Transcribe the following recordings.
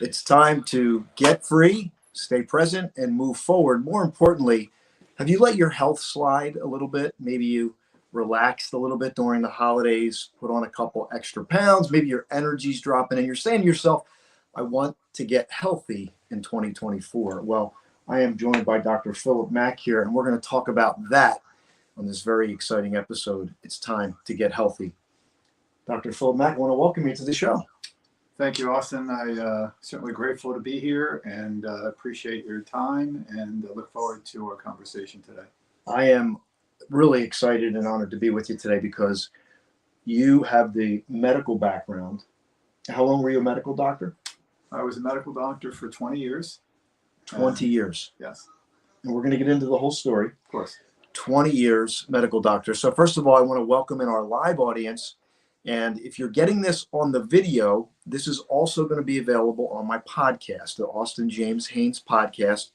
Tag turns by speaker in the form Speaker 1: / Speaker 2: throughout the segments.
Speaker 1: It's time to get free, stay present, and move forward. More importantly, have you let your health slide a little bit? Maybe you relaxed a little bit during the holidays, put on a couple extra pounds, maybe your energy's dropping, and you're saying to yourself, I want to get healthy in 2024. Well, I am joined by Dr. Philip Mach here, and we're going to talk about that on this very exciting episode. It's time to get healthy. Dr. Philip Mach, I want to welcome you to the show.
Speaker 2: Thank you, Austin. I'm certainly grateful to be here and appreciate your time and look forward to our conversation today.
Speaker 1: I am really excited and honored to be with you today because you have the medical background. How long were you a medical doctor?
Speaker 2: I was a medical doctor for 20 years.
Speaker 1: 20 years.
Speaker 2: Yes.
Speaker 1: And we're going to get into the whole story.
Speaker 2: Of course.
Speaker 1: 20 years medical doctor. So first of all, I want to welcome in our live audience. And if you're getting this on the video, this is also going to be available on my podcast, the Austin James Haines podcast.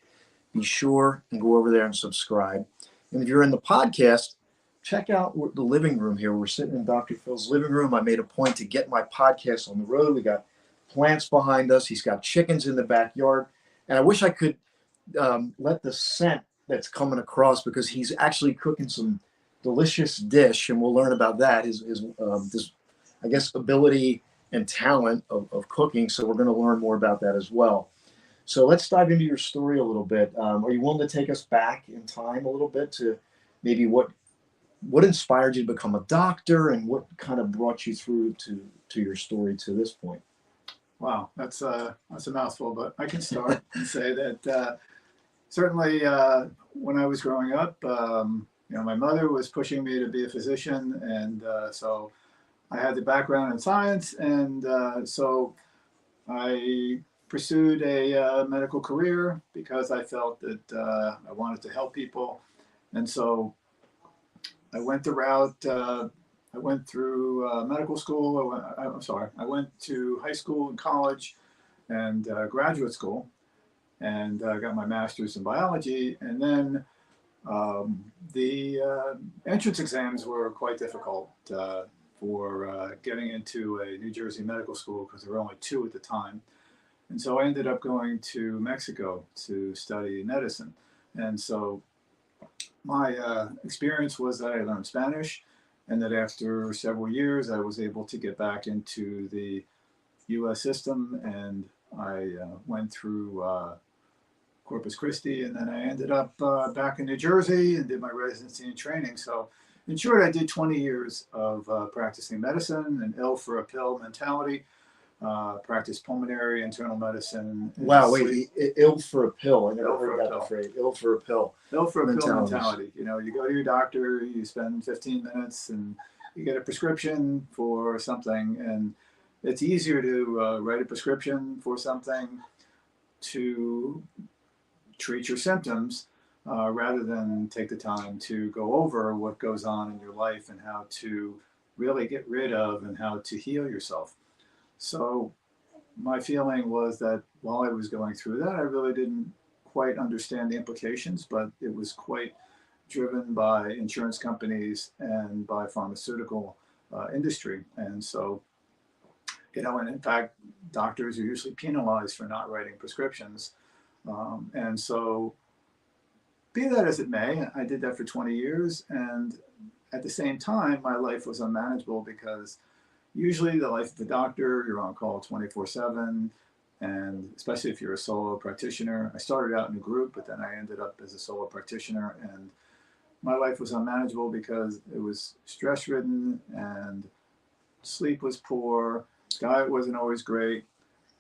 Speaker 1: Be sure and go over there and subscribe. And if you're in the podcast, check out the living room here. We're sitting in Dr. Phil's living room. I made a point to get my podcast on the road. We got plants behind us. He's got chickens in the backyard. And I wish I could let the scent that's coming across, because he's actually cooking some delicious dish, and we'll learn about that. His I guess, ability and talent of cooking. So we're going to learn more about that as well. So let's dive into your story a little bit. Are you willing to take us back in time a little bit to maybe what inspired you to become a doctor and what kind of brought you through to your story to this point?
Speaker 2: Wow, that's a mouthful, but I can start and say that certainly when I was growing up, my mother was pushing me to be a physician, and so I had the background in science, and so I pursued a medical career because I felt that I wanted to help people. And so I went the route, I went through medical school. I went to high school and college and graduate school, and got my master's in biology. And then the entrance exams were quite difficult for getting into a New Jersey medical school, because there were only 2 at the time. And so I ended up going to Mexico to study medicine. And so my experience was that I learned Spanish, and that after several years, I was able to get back into the U.S. system, and I went through Corpus Christi, and then I ended up back in New Jersey and did my residency and training. So in short, I did 20 years of practicing medicine, and ill for a pill mentality, practiced pulmonary, internal medicine.
Speaker 1: Wow, wait, ill for a pill. I never heard that phrase. Ill for a pill.
Speaker 2: Ill for a pill mentality. You go to your doctor, you spend 15 minutes, and you get a prescription for something. And it's easier to write a prescription for something to treat your symptoms, rather than take the time to go over what goes on in your life and how to really get rid of and how to heal yourself. So my feeling was that while I was going through that, I really didn't quite understand the implications, but it was quite driven by insurance companies and by pharmaceutical industry. And so, and in fact, doctors are usually penalized for not writing prescriptions. And so, be that as it may, I did that for 20 years. And at the same time, my life was unmanageable, because usually the life of the doctor, you're on call 24/7. And especially if you're a solo practitioner. I started out in a group, but then I ended up as a solo practitioner. And my life was unmanageable because it was stress-ridden, and sleep was poor, diet wasn't always great,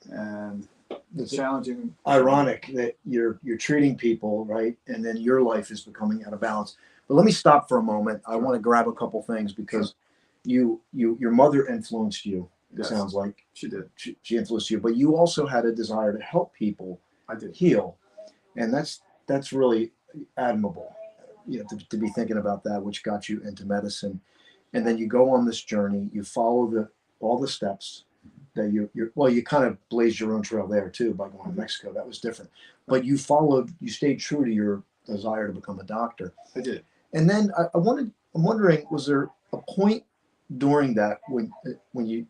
Speaker 2: and it's challenging.
Speaker 1: Ironic that you're treating people, right, and then your life is becoming out of balance. But let me stop for a moment. I want to grab a couple things, because your mother influenced you. It
Speaker 2: Yes,
Speaker 1: sounds like
Speaker 2: she did.
Speaker 1: she influenced you, but you also had a desire to help people
Speaker 2: I did.
Speaker 1: heal, and that's really admirable. To be thinking about that, which got you into medicine, and then you go on this journey. You follow all the steps that you kind of blazed your own trail there too by going to Mexico. That was different, but you stayed true to your desire to become a doctor.
Speaker 2: I did.
Speaker 1: And then I'm wondering, was there a point during that when you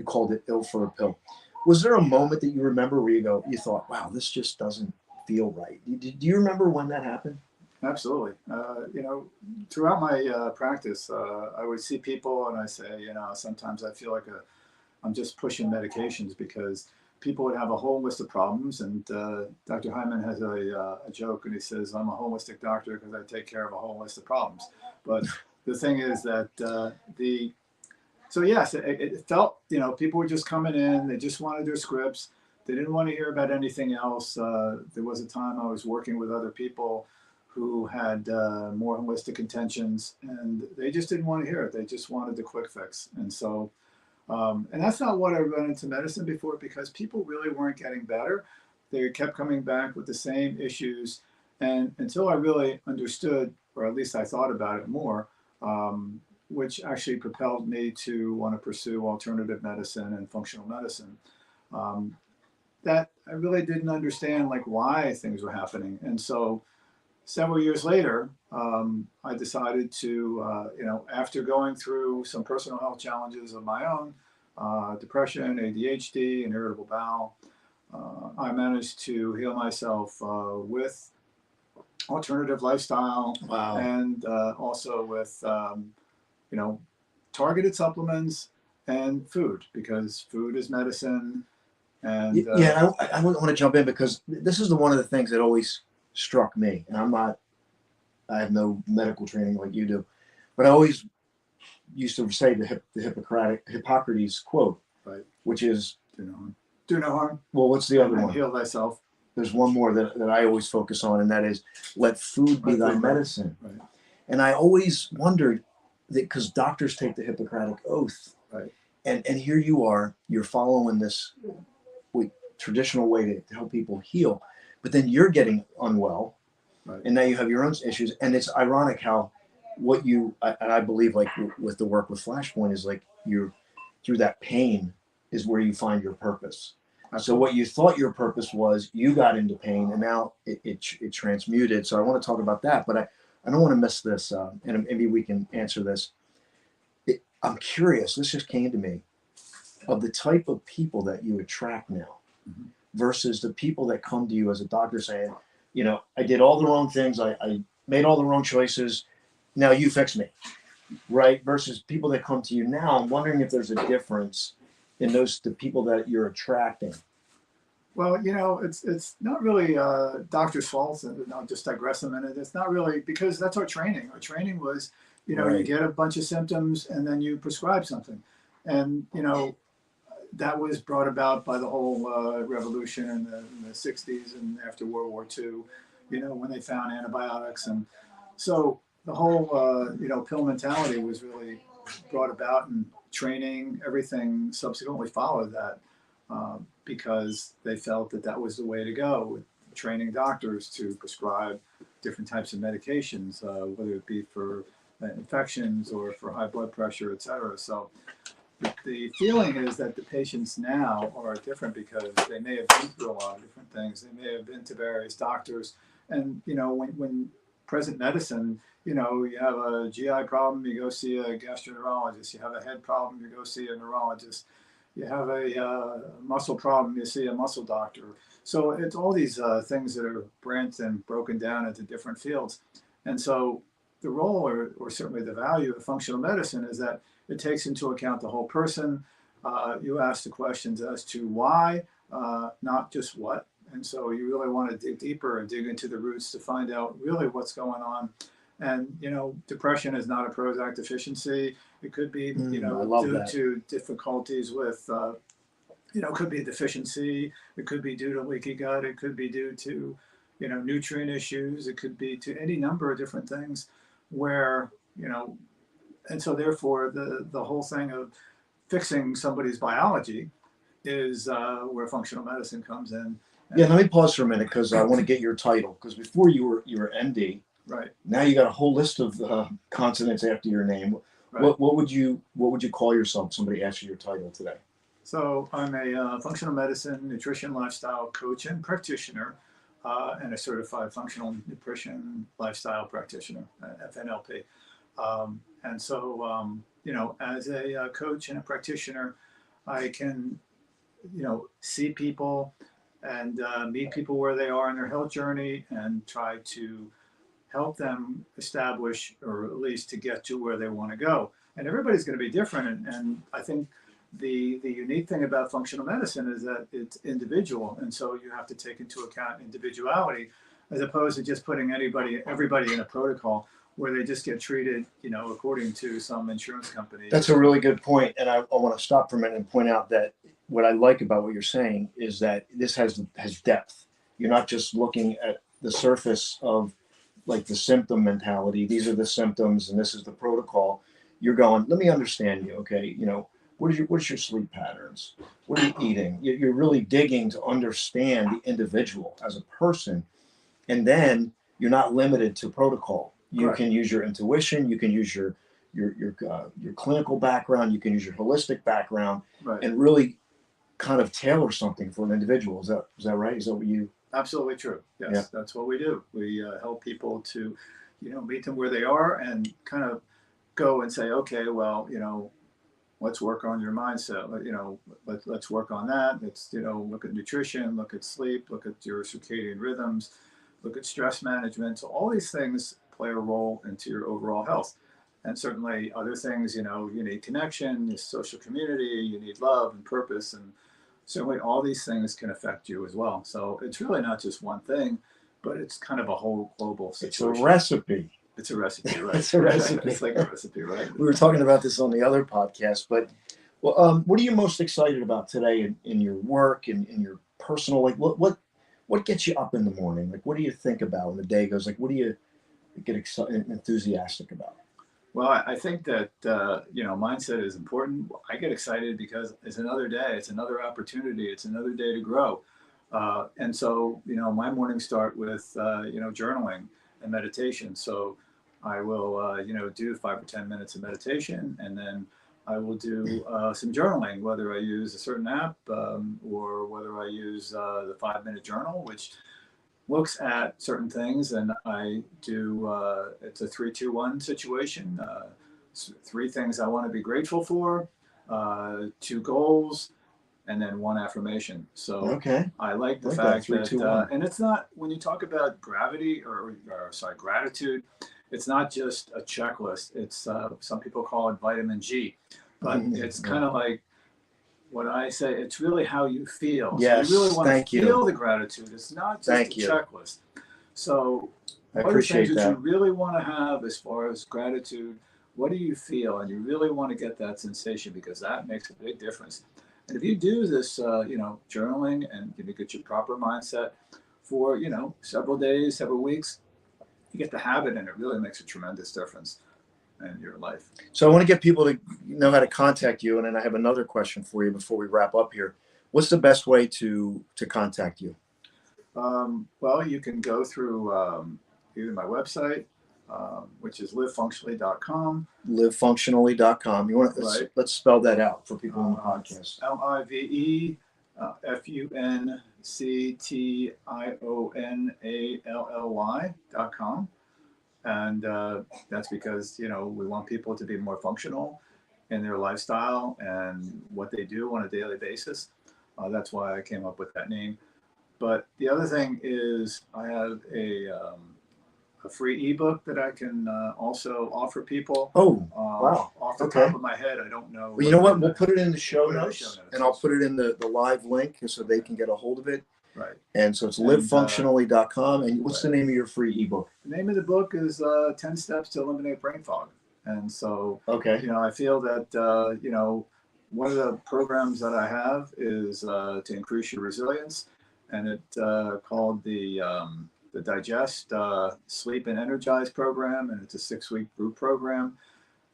Speaker 1: called it ill for a pill? Was there a moment that you remember where you thought, wow, this just doesn't feel right? Do you remember when that happened?
Speaker 2: Absolutely. Throughout my practice, I would see people and I say, sometimes I feel like I'm just pushing medications because people would have a whole list of problems. And Dr. Hyman has a joke and he says, I'm a holistic doctor because I take care of a whole list of problems. But the thing is that so yes, it felt, people were just coming in, they just wanted their scripts. They didn't want to hear about anything else. There was a time I was working with other people who had more holistic intentions and they just didn't want to hear it. They just wanted the quick fix. And so, and that's not what I went into medicine before because people really weren't getting better. They kept coming back with the same issues. And until I really understood, or at least I thought about it more, which actually propelled me to want to pursue alternative medicine and functional medicine, that I really didn't understand like why things were happening. And so several years later, I decided to, after going through some personal health challenges of my own, depression, ADHD, and irritable bowel, I managed to heal myself with alternative lifestyle.
Speaker 1: Wow.
Speaker 2: And also with, targeted supplements and food because food is medicine. And
Speaker 1: yeah, I want to jump in because this is one of the things that always struck me, and I have no medical training like you do, but I always used to say the Hippocrates quote,
Speaker 2: right,
Speaker 1: which is
Speaker 2: do no harm.
Speaker 1: Well, what's the other one?
Speaker 2: Heal thyself.
Speaker 1: There's one more that I always focus on, and that is let food be thy medicine.
Speaker 2: Right.
Speaker 1: And I always wondered that because doctors take the Hippocratic oath,
Speaker 2: right,
Speaker 1: and here you're following this traditional way to help people heal, but then you're getting unwell,
Speaker 2: right,
Speaker 1: and now you have your own issues. And it's ironic how and I believe like with the work with Flashpoint is like you're through that pain is where you find your purpose. So what you thought your purpose was, you got into pain, and now it transmuted. So I want to talk about that, but I don't want to miss this, and maybe we can answer this. I'm curious. This just came to me of the type of people that you attract now versus the people that come to you as a doctor saying, I did all the wrong things. I made all the wrong choices. Now you fix me, right? Versus people that come to you now. I'm wondering if there's a difference in the people that you're attracting.
Speaker 2: Well, it's not really doctor's fault, and I'll just digress a minute. It's not really because that's our training. Our training was,
Speaker 1: Right.
Speaker 2: You get a bunch of symptoms and then you prescribe something, and that was brought about by the whole revolution in the 60s and after World War II, when they found antibiotics. And so the whole, pill mentality was really brought about, and training, everything subsequently followed that because they felt that was the way to go, with training doctors to prescribe different types of medications, whether it be for infections or for high blood pressure, et cetera. So the feeling is that the patients now are different because they may have been through a lot of different things. They may have been to various doctors. And, when present medicine, you have a GI problem, you go see a gastroenterologist. You have a head problem, you go see a neurologist. You have a muscle problem, you see a muscle doctor. So it's all these things that are branched and broken down into different fields. And so the role, or certainly the value of functional medicine, is that it takes into account the whole person. You ask the questions as to why, not just what. And so you really want to dig deeper and dig into the roots to find out really what's going on. And, depression is not a Prozac deficiency. It could be, due to difficulties with, could be a deficiency. It could be due to leaky gut. It could be due to, nutrient issues. It could be to any number of different things where, and so therefore the whole thing of fixing somebody's biology is where functional medicine comes in.
Speaker 1: Yeah, let me pause for a minute because I want to get your title. Because before you were MD,
Speaker 2: Right.
Speaker 1: Now you got a whole list of consonants after your name.
Speaker 2: Right.
Speaker 1: What would you call yourself? If somebody asked you your title today.
Speaker 2: So I'm a functional medicine, nutrition, lifestyle coach and practitioner, and a certified functional nutrition lifestyle practitioner, FNLP. And so, as a coach and a practitioner, I can, see people and meet people where they are in their health journey and try to help them establish, or at least to get to where they want to go. And everybody's going to be different. And I think the unique thing about functional medicine is that it's individual. And so you have to take into account individuality as opposed to just putting everybody in a protocol where they just get treated, according to some insurance company.
Speaker 1: That's a really good point. And I want to stop for a minute and point out that what I like about what you're saying is that this has depth. You're not just looking at the surface of like the symptom mentality. These are the symptoms and this is the protocol. You're going, let me understand you. Okay. What is your sleep patterns? What are you eating? You're really digging to understand the individual as a person. And then you're not limited to protocol. You
Speaker 2: Right.
Speaker 1: can use your intuition. You can use your clinical background. You can use your holistic background,
Speaker 2: Right.
Speaker 1: and really kind of tailor something for an individual. Is that right? Is that what you?
Speaker 2: Absolutely true. Yes,
Speaker 1: Yeah.
Speaker 2: That's what we do. We help people to, meet them where they are and kind of go and say, okay, well, let's work on your mindset. Let's work on that. Let's, look at nutrition, look at sleep, look at your circadian rhythms, look at stress management. So all these things play a role into your overall health. And certainly other things, you need connection, you social community, you need love and purpose. And certainly all these things can affect you as well. So it's really not just one thing, but it's kind of a whole global situation.
Speaker 1: It's a recipe.
Speaker 2: It's a recipe, right?
Speaker 1: It's a recipe.
Speaker 2: It's like a recipe, right?
Speaker 1: We were talking about this on the other podcast, but what are you most excited about today in your work and in your personal, like what gets you up in the morning? Like, what do you think about when the day goes? Like, what do you get excited, enthusiastic about?
Speaker 2: Well, I think that, mindset is important. I get excited because it's another day, it's another opportunity, it's another day to grow. And so, my mornings start with, journaling and meditation. So I will, do 5 or 10 minutes of meditation, and then I will do some journaling, whether I use a certain app or whether I use the 5-minute journal, which looks at certain things, and I do, it's a 3-2-1 situation. 3 things I want to be grateful for, 2 goals, and then 1 affirmation. So
Speaker 1: okay.
Speaker 2: I like the
Speaker 1: like
Speaker 2: fact
Speaker 1: that, 3, 2, 1.
Speaker 2: And it's not, when you talk about gratitude, it's not just a checklist. It's some people call it vitamin G, but it's kind of like what I say, it's really how you feel.
Speaker 1: Yes,
Speaker 2: so you really want
Speaker 1: thank
Speaker 2: to
Speaker 1: you.
Speaker 2: feel the gratitude. It's not just
Speaker 1: Thank
Speaker 2: a
Speaker 1: you.
Speaker 2: checklist. So
Speaker 1: I
Speaker 2: what are the
Speaker 1: appreciate
Speaker 2: things that you
Speaker 1: that.
Speaker 2: really want to have as far as gratitude? What do you feel? And you really want to get that sensation, because that makes a big difference. And if you do this, journaling, and you get your proper mindset for, several days, several weeks, you get the habit, and it really makes a tremendous difference in your life.
Speaker 1: So I want to get people to know how to contact you, and then I have another question for you before we wrap up here. What's the best way to contact you?
Speaker 2: Well, you can go through either my website, which is livefunctionally.com.
Speaker 1: Livefunctionally.com. You want to
Speaker 2: Right.
Speaker 1: let's spell that out for people on the podcast.
Speaker 2: Livefunctionally.com. And that's because, we want people to be more functional in their lifestyle and what they do on a daily basis. That's why I came up with that name. But the other thing is I have a free ebook that I can also offer people.
Speaker 1: Oh, wow.
Speaker 2: Off the
Speaker 1: Okay.
Speaker 2: top of my head, I don't know.
Speaker 1: Well, you know what? We'll put it in the show
Speaker 2: Put it in the
Speaker 1: notes,
Speaker 2: show notes.
Speaker 1: and I'll put it in the live link so they can get a hold of it.
Speaker 2: Right.
Speaker 1: And so it's livefunctionally.com. And what's the
Speaker 2: Right.
Speaker 1: name of your free ebook?
Speaker 2: The name of the book is 10 Steps to Eliminate Brain Fog. And so,
Speaker 1: Okay.
Speaker 2: I feel that, one of the programs that I have is to increase your resilience, and it's called the Digest, Sleep and Energize program, and it's a 6-week group program.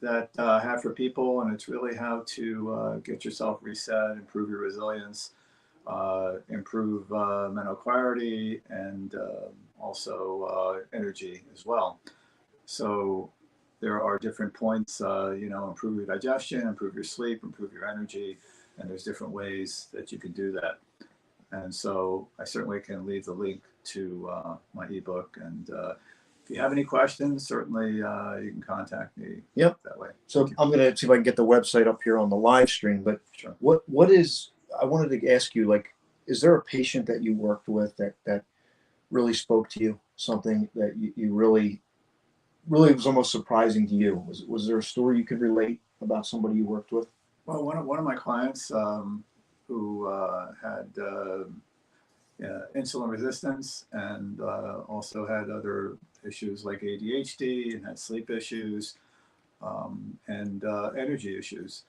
Speaker 2: that I have for people, and it's really how to get yourself reset, improve your resilience, improve mental clarity, and also energy as well. So there are different points, improve your digestion, improve your sleep, improve your energy, and there's different ways that you can do that. And so I certainly can leave the link to my ebook. And if you have any questions, certainly you can contact me that way.
Speaker 1: So I'm going to see if I can get the website up here on the live stream. But
Speaker 2: sure.
Speaker 1: What is, I wanted to ask you, like, is there a patient that you worked with that really spoke to you? Something that you really was almost surprising to you? Was there a story you could relate about somebody you worked with?
Speaker 2: Well, one of my clients who had insulin resistance and also had other issues like ADHD and had sleep issues and energy issues.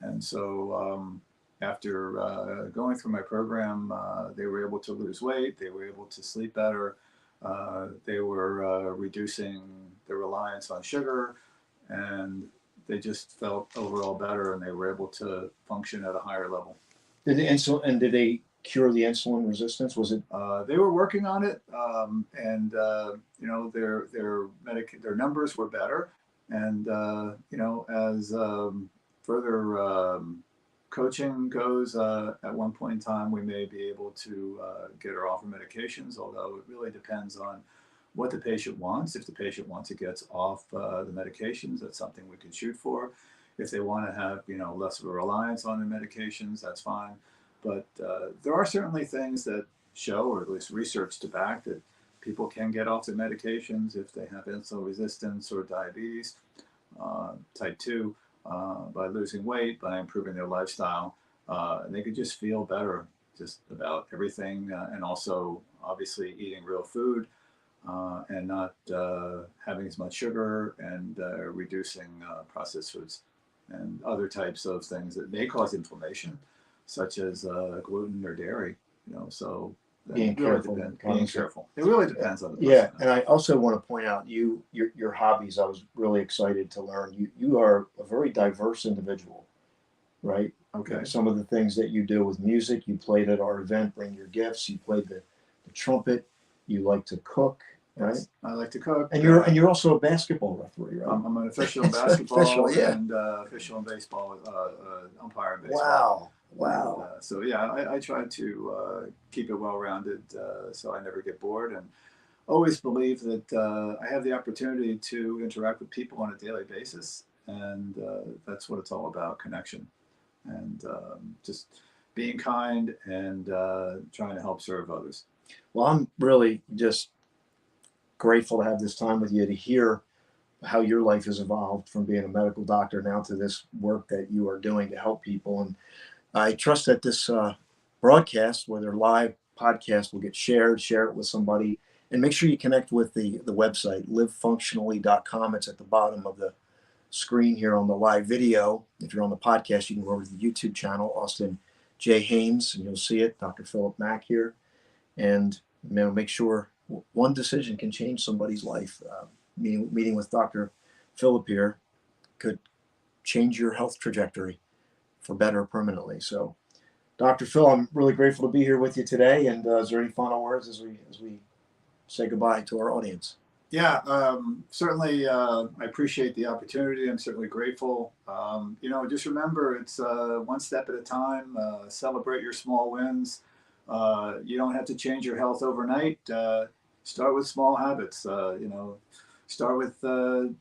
Speaker 2: And so after going through my program, they were able to lose weight, they were able to sleep better, they were reducing their reliance on sugar, and they just felt overall better, and they were able to function at a higher level.
Speaker 1: Did they cure the insulin resistance? Was it?
Speaker 2: They were working on it, and their numbers were better, and as further coaching goes, at one point in time we may be able to get her off of medications, although it really depends on what the patient wants. If the patient wants to get off the medications, that's something we can shoot for. If they want to have less of a reliance on their medications, that's fine. But there are certainly things that show, or at least research to back, that people can get off their medications if they have insulin resistance or diabetes, type 2, by losing weight, by improving their lifestyle. And they could just feel better just about everything, and also obviously eating real food, and not having as much sugar, and reducing processed foods and other types of things that may cause inflammation, such as gluten or dairy. So
Speaker 1: being careful.
Speaker 2: It really depends on the person.
Speaker 1: Yeah, and I also want to point out your hobbies. I was really excited to learn. You are a very diverse individual, right?
Speaker 2: Okay.
Speaker 1: Some of the things that you do with music, you played at our event, Bring Your Gifts. You played the trumpet. You like to cook, right?
Speaker 2: Yes, I like to cook.
Speaker 1: And you're also a basketball referee, right?
Speaker 2: I'm an official in basketball and official in baseball, umpire in baseball.
Speaker 1: Wow.
Speaker 2: And, so yeah, I try to keep it well-rounded, so I never get bored, and always believe that I have the opportunity to interact with people on a daily basis, and that's what it's all about: connection, and just being kind, and trying to help serve others.
Speaker 1: Well, I'm really just grateful to have this time with you, to hear how your life has evolved from being a medical doctor now to this work that you are doing to help people. And I trust that this broadcast, whether live podcast, will get shared. Share it with somebody, and make sure you connect with the website, livefunctionally.com. It's at the bottom of the screen here on the live video. If you're on the podcast, you can go over to the YouTube channel, Austin J. Haines, and you'll see it. Dr. Philip Mach here. And make sure one decision can change somebody's life. Meeting with Dr. Philip here could change your health trajectory for better permanently. So, Dr. Phil, I'm really grateful to be here with you today. And is there any final words as we say goodbye to our audience?
Speaker 2: Yeah, certainly. I appreciate the opportunity. I'm certainly grateful. Just remember, it's one step at a time. Celebrate your small wins. You don't have to change your health overnight. Start with small habits. Start with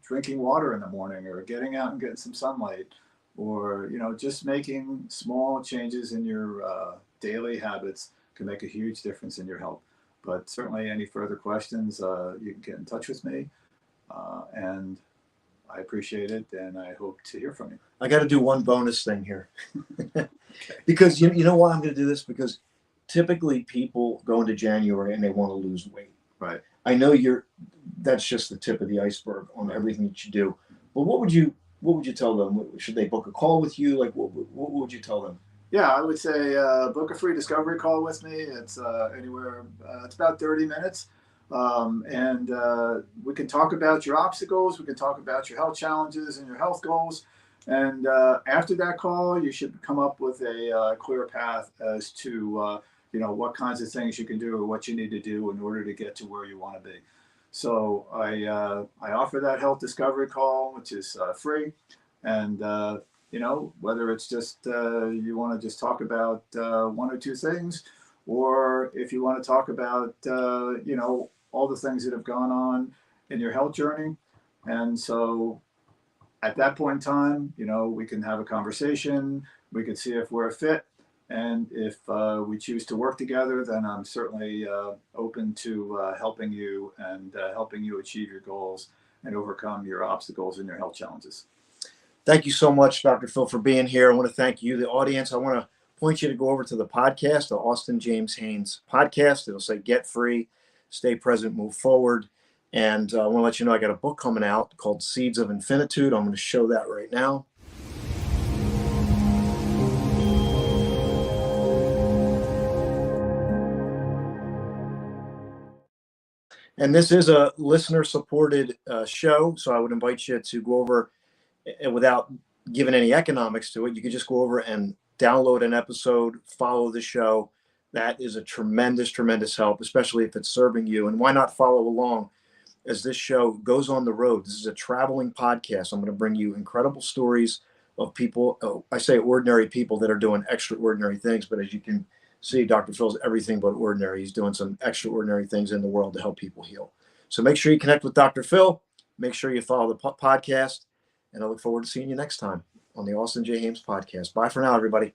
Speaker 2: drinking water in the morning, or getting out and getting some sunlight, or just making small changes in your daily habits can make a huge difference in your health. But certainly, any further questions, you can get in touch with me, and I appreciate it, and I hope to hear from you.
Speaker 1: I got to do one bonus thing here, because you know why I'm going to do this? Because typically people go into January and they want to lose weight.
Speaker 2: Right.
Speaker 1: I know that's just the tip of the iceberg on everything that you do. But what would you tell them? Should they book a call with you? Like, what would you tell them?
Speaker 2: Yeah, I would say book a free discovery call with me. It's anywhere. It's about 30 minutes. And we can talk about your obstacles. We can talk about your health challenges and your health goals. And after that call, you should come up with a clear path as to what kinds of things you can do or what you need to do in order to get to where you want to be. So I offer that health discovery call, which is free, and whether it's just you want to just talk about one or two things, or if you want to talk about all the things that have gone on in your health journey. And so at that point in time, we can have a conversation. We can see if we're a fit. And if we choose to work together, then I'm certainly open to helping you and helping you achieve your goals and overcome your obstacles and your health challenges.
Speaker 1: Thank you so much, Dr. Phil, for being here. I want to thank you, the audience. I want to point you to go over to the podcast, the Austin James Haines podcast. It'll say Get Free, Stay Present, Move Forward. And I want to let you know I got a book coming out called Seeds of Infinitude. I'm going to show that right now. And this is a listener-supported show, so I would invite you to go over, and without giving any economics to it, you could just go over and download an episode, follow the show. That is a tremendous, tremendous help, especially if it's serving you. And why not follow along as this show goes on the road? This is a traveling podcast. I'm going to bring you incredible stories of people, I say ordinary people that are doing extraordinary things, but as you can see, Dr. Phil's everything but ordinary. He's doing some extraordinary things in the world to help people heal. So make sure you connect with Dr. Phil. Make sure you follow the podcast. And I look forward to seeing you next time on the Austin J. Hames podcast. Bye for now, everybody.